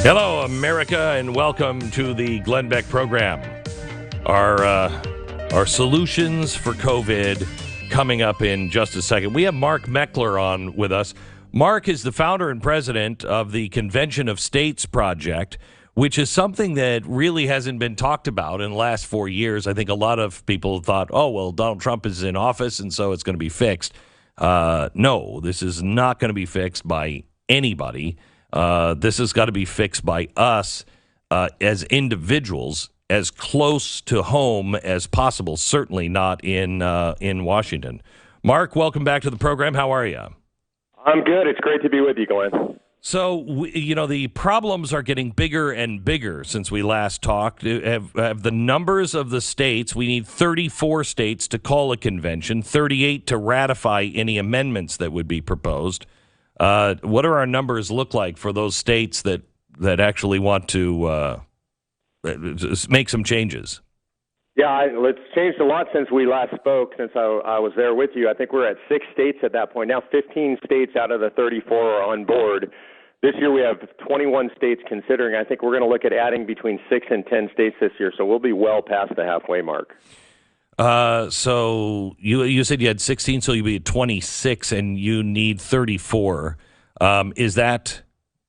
Hello, America, and welcome to the Glenn Beck program. Our solutions for COVID coming up in just a second. We have Mark Meckler on with us. Mark is the founder and president of the Convention of States Project, which is something that really hasn't been talked about in the last 4 years. I think a lot of people thought, oh, well, Donald Trump is in office, and so it's going to be fixed. No, this is not going to be fixed by anybody. This has got to be fixed by us as individuals, as close to home as possible, certainly not in Washington. Mark, welcome back to the program. How are you? I'm good. It's great to be with you, Glenn. So, the problems are getting bigger and bigger since we last talked. Have the numbers of the states, we need 34 states to call a convention, 38 to ratify any amendments that would be proposed. What do our numbers look like for those states that actually want to make some changes? Yeah, it's changed a lot since we last spoke, since I was there with you. I think we're at 6 states at that point. Now 15 states out of the 34 are on board. This year we have 21 states considering. I think we're going to look at adding between 6 and 10 states this year, so we'll be well past the halfway mark. So you said you had 16, so you'll be at 26, and you need 34. Is that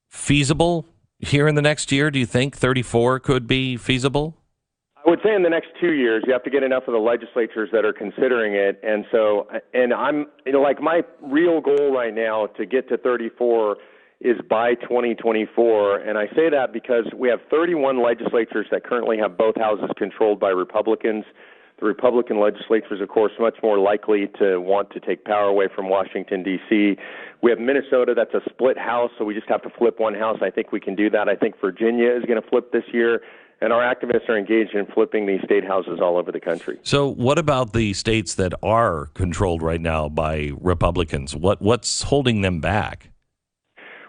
feasible here in the next year? Do you think 34 could be feasible? I would say in the next 2 years, you have to get enough of the legislatures that are considering it. And I'm, my real goal right now to get to 34 is by 2024. And I say that because we have 31 legislatures that currently have both houses controlled by Republicans. The Republican legislatures, of course, much more likely to want to take power away from Washington, D.C. We have Minnesota, that's a split house, so we just have to flip one house. I think we can do that. I think Virginia is going to flip this year. And our activists are engaged in flipping these state houses all over the country. So what about the states that are controlled right now by Republicans? What's holding them back?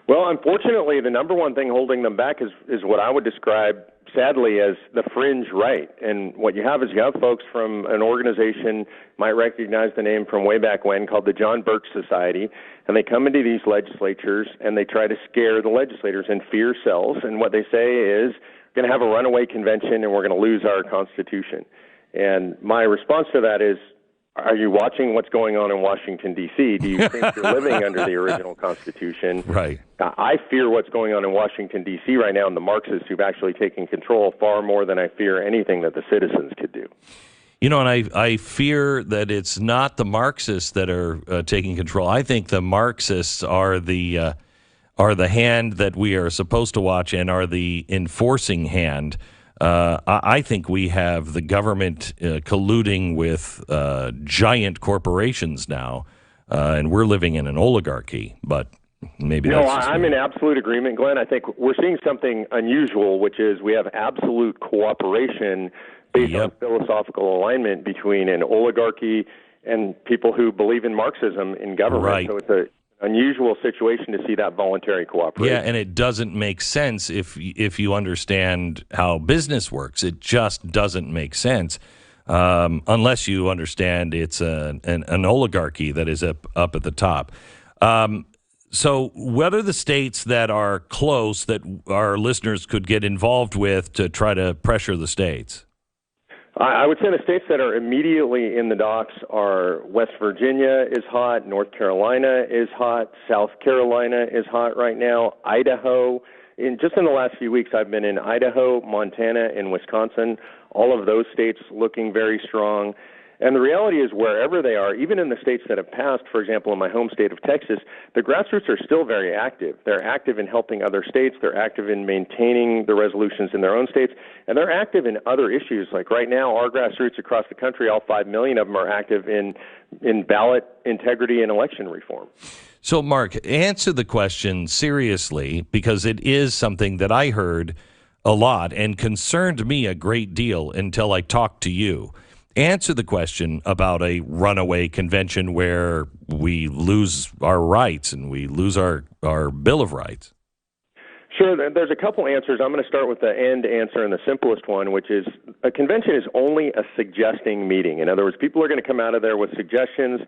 Well, unfortunately, the number one thing holding them back is what I would describe, sadly, as the fringe right. And what you have is you have folks from an organization, might recognize the name from way back when, called the John Birch Society, and they come into these legislatures and they try to scare the legislators, and fear sells. And what they say is, going to have a runaway convention and we're going to lose our Constitution. And my response to that is, are you watching what's going on in Washington, D.C.? Do you think you're living under the original Constitution? Right. I fear what's going on in Washington, D.C. right now, and the Marxists who've actually taken control far more than I fear anything that the citizens could do. And I fear that it's not the Marxists that are taking control. I think the Marxists are the hand that we are supposed to watch and are the enforcing hand. I think we have the government colluding with giant corporations now, and we're living in an oligarchy, but maybe that's... No, I'm in absolute agreement, Glenn. I think we're seeing something unusual, which is we have absolute cooperation based on philosophical alignment between an oligarchy and people who believe in Marxism in government. Right. So it's an unusual situation to see that voluntary cooperation. Yeah, and it doesn't make sense if you understand how business works. It just doesn't make sense unless you understand it's an oligarchy that is up at the top. So what are the states that are close that our listeners could get involved with to try to pressure the states? I would say the states that are immediately in the docks are West Virginia is hot, North Carolina is hot, South Carolina is hot right now, Idaho. Just in the last few weeks, I've been in Idaho, Montana, and Wisconsin, all of those states looking very strong. And the reality is wherever they are, even in the states that have passed, for example, in my home state of Texas, the grassroots are still very active. They're active in helping other states. They're active in maintaining the resolutions in their own states. And they're active in other issues. Like right now, our grassroots across the country, all 5 million of them are active in ballot integrity and election reform. So, Mark, answer the question seriously, because it is something that I heard a lot and concerned me a great deal until I talked to you. Answer the question about a runaway convention where we lose our rights and we lose our Bill of Rights. Sure. There's a couple answers. I'm going to start with the end answer and the simplest one, which is a convention is only a suggesting meeting. In other words, people are going to come out of there with suggestions.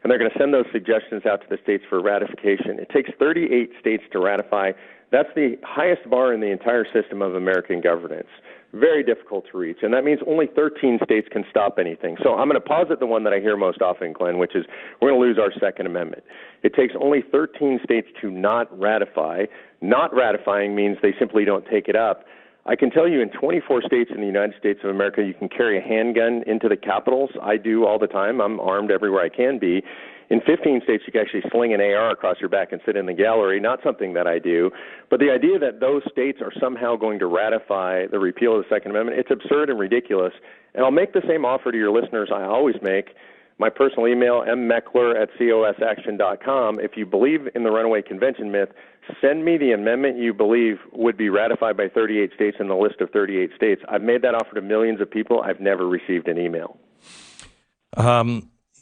and they're going to send those suggestions out to the states for ratification. It takes 38 states to ratify. That's the highest bar in the entire system of American governance. Very difficult to reach, and that means only 13 states can stop anything. So I'm going to posit the one that I hear most often, Glenn, which is we're going to lose our Second Amendment. It takes only 13 states to not ratify. Not ratifying means they simply don't take it up. I can tell you in 24 states in the United States of America, you can carry a handgun into the capitals. I do all the time. I'm armed everywhere I can be. In 15 states, you can actually sling an AR across your back and sit in the gallery, not something that I do. But the idea that those states are somehow going to ratify the repeal of the Second Amendment, it's absurd and ridiculous. And I'll make the same offer to your listeners I always make. My personal email, mmeckler@cosaction.com. If you believe in the runaway convention myth, send me the amendment you believe would be ratified by 38 states in the list of 38 states. I've made that offer to millions of people. I've never received an email.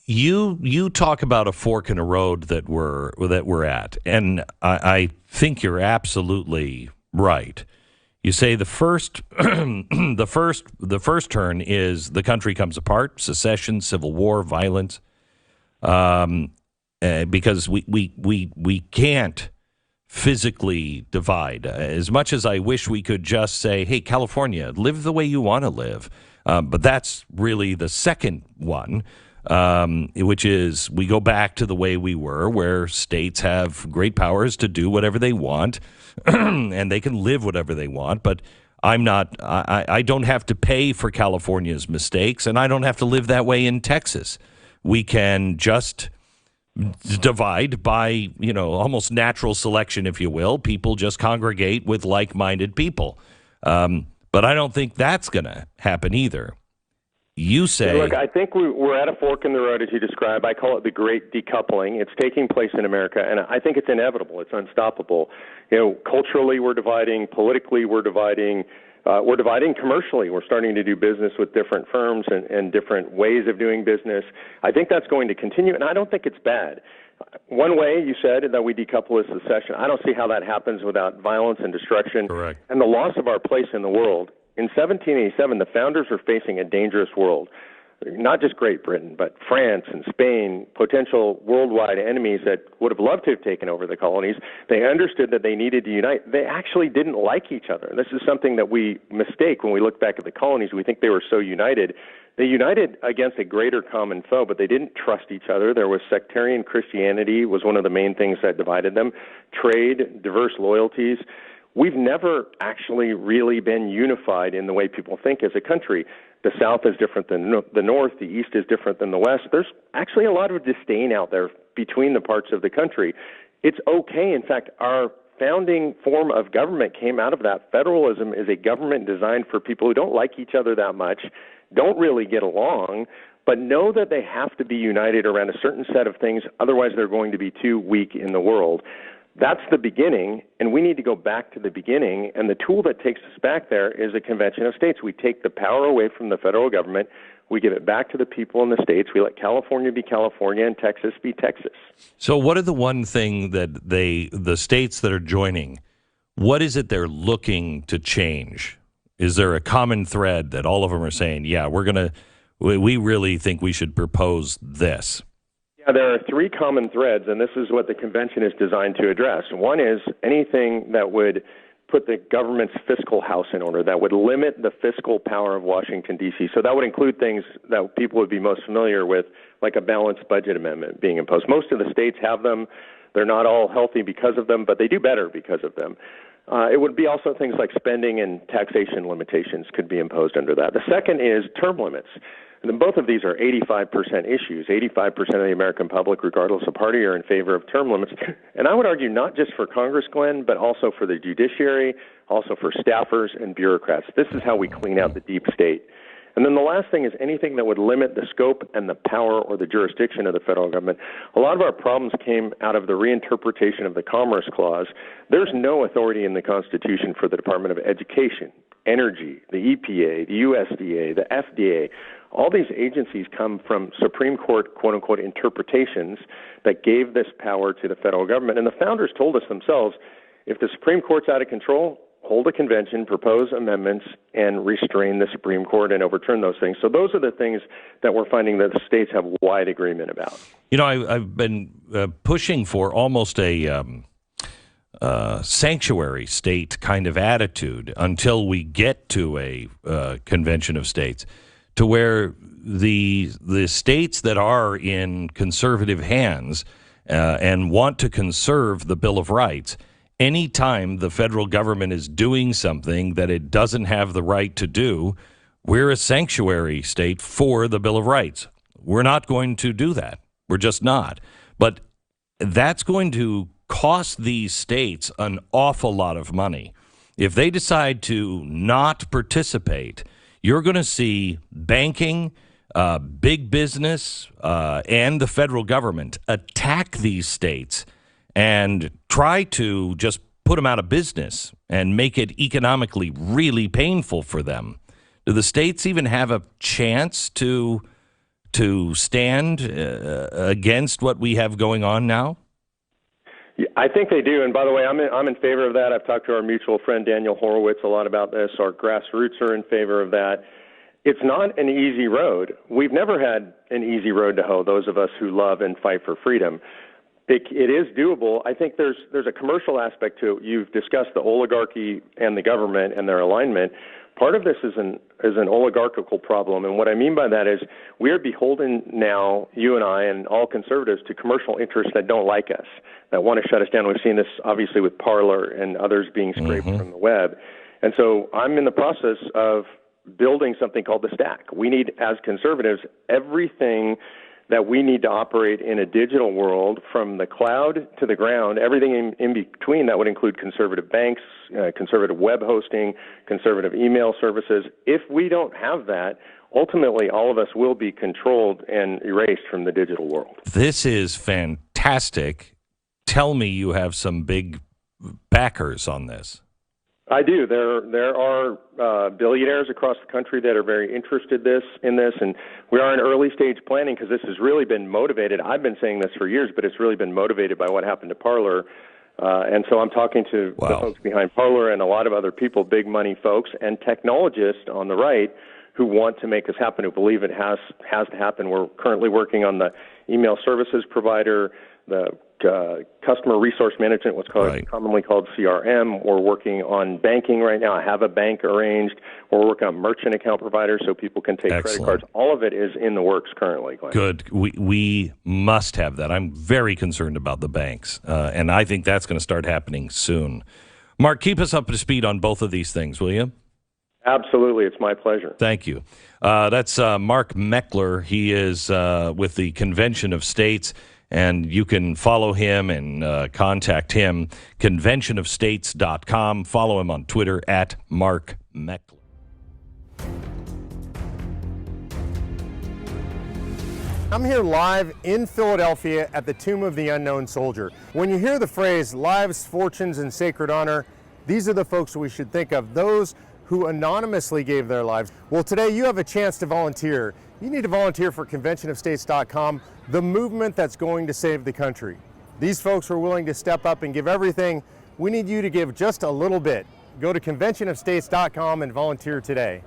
You talk about a fork in a road that we're at, and I think you're absolutely right. You say the first the first turn is the country comes apart, secession, civil war, violence, because we can't physically divide. As much as I wish we could just say, "Hey, California, live the way you want to live," but that's really the second one. Which is we go back to the way we were, where states have great powers to do whatever they want, and they can live whatever they want. But I don't have to pay for California's mistakes, and I don't have to live that way in Texas. We can just divide by, almost natural selection, if you will. People just congregate with like-minded people. But I don't think that's going to happen either. You say... Look, I think we're at a fork in the road, as you describe. I call it the great decoupling. It's taking place in America, and I think it's inevitable. It's unstoppable. Culturally, we're dividing. Politically, we're dividing. We're dividing commercially. We're starting to do business with different firms and different ways of doing business. I think that's going to continue, and I don't think it's bad. One way, you said, that we decouple is secession. I don't see how that happens without violence and destruction. Correct. And the loss of our place in the world. In 1787, the founders were facing a dangerous world. Not just Great Britain, but France and Spain, potential worldwide enemies that would have loved to have taken over the colonies. They understood that they needed to unite. They actually didn't like each other. This is something that we mistake when we look back at the colonies. We think they were so united. They united against a greater common foe, but they didn't trust each other. There was sectarian Christianity was one of the main things that divided them. Trade, diverse loyalties. We've never actually really been unified in the way people think as a country. The South is different than the North. The East is different than the West. There's actually a lot of disdain out there between the parts of the country. It's okay. In fact, our founding form of government came out of that. Federalism is a government designed for people who don't like each other that much, don't really get along, but know that they have to be united around a certain set of things. Otherwise, they're going to be too weak in the world. That's the beginning, and we need to go back to the beginning, and the tool that takes us back there is a convention of states. We take the power away from the federal government. We give it back to the people in the states. We let California be California and Texas be Texas. So what are the one thing that the states that are joining, what is it they're looking to change? Is there a common thread that all of them are saying, yeah, we really think we should propose this? Yeah, there are three common threads, and this is what the convention is designed to address. One is anything that would put the government's fiscal house in order, that would limit the fiscal power of Washington, D.C. So that would include things that people would be most familiar with, like a balanced budget amendment being imposed. Most of the states have them. They're not all healthy because of them, but they do better because of them. It would be also things like spending and taxation limitations could be imposed under that. The second is term limits. And then both of these are 85% issues. 85% of the American public, regardless of party, are in favor of term limits. And I would argue not just for Congress, Glenn, but also for the judiciary, also for staffers and bureaucrats. This is how we clean out the deep state. And then the last thing is anything that would limit the scope and the power or the jurisdiction of the federal government. A lot of our problems came out of the reinterpretation of the Commerce Clause. There's no authority in the Constitution for the Department of Education, Energy, the EPA, the USDA, the FDA. All these agencies come from Supreme Court, quote-unquote, interpretations that gave this power to the federal government. And the founders told us themselves, if the Supreme Court's out of control, hold a convention, propose amendments, and restrain the Supreme Court and overturn those things. So those are the things that we're finding that the states have wide agreement about. You know, I've been pushing for almost a sanctuary state kind of attitude until we get to a convention of states, to where the states that are in conservative hands and want to conserve the Bill of Rights, anytime the federal government is doing something that it doesn't have the right to do, we're a sanctuary state for the Bill of Rights. We're not going to do that. We're just not. But that's going to cost these states an awful lot of money. If they decide to not participate, you're going to see banking, big business, and the federal government attack these states and try to just put them out of business and make it economically really painful for them. Do the states even have a chance to stand against what we have going on now? Yeah, I think they do. And by the way, I'm in favor of that. I've talked to our mutual friend Daniel Horowitz a lot about this. Our grassroots are in favor of that. It's not an easy road. We've never had an easy road to hoe, those of us who love and fight for freedom. It is doable. I think there's a commercial aspect to it. You've discussed the oligarchy and the government and their alignment. Part of this is an oligarchical problem, and what I mean by that is we are beholden now, you and I and all conservatives, to commercial interests that don't like us, that want to shut us down. We've seen this obviously with Parler and others being scraped from the web. And so I'm in the process of building something called the stack. We need, as conservatives, everything that we need to operate in a digital world, from the cloud to the ground, everything in between. That would include conservative banks, conservative web hosting, conservative email services. If we don't have that, ultimately all of us will be controlled and erased from the digital world. This is fantastic. Tell me you have some big backers on this. I do. There are billionaires across the country that are very interested in this, and we are in early stage planning because this has really been motivated. I've been saying this for years, but it's really been motivated by what happened to Parler. And so I'm talking to the folks behind Parler and a lot of other people, big money folks and technologists on the right who want to make this happen, who believe it has to happen. We're currently working on the email services provider, the customer resource management, what's commonly called CRM. We're working on banking right now. I have a bank arranged. We're working on merchant account providers so people can take credit cards. All of it is in the works currently, Glenn. Good. We must have that. I'm very concerned about the banks, and I think that's going to start happening soon. Mark, keep us up to speed on both of these things, will you? Absolutely. It's my pleasure. Thank you. That's Mark Meckler. He is with the Convention of States. And you can follow him and contact him, conventionofstates.com. Follow him on Twitter at Mark Meckler. I'm here live in Philadelphia at the Tomb of the Unknown Soldier. When you hear the phrase lives, fortunes, and sacred honor, these are the folks we should think of, those who anonymously gave their lives. Well, today you have a chance to volunteer. You need to volunteer for conventionofstates.com, the movement that's going to save the country. These folks are willing to step up and give everything. We need you to give just a little bit. Go to conventionofstates.com and volunteer today.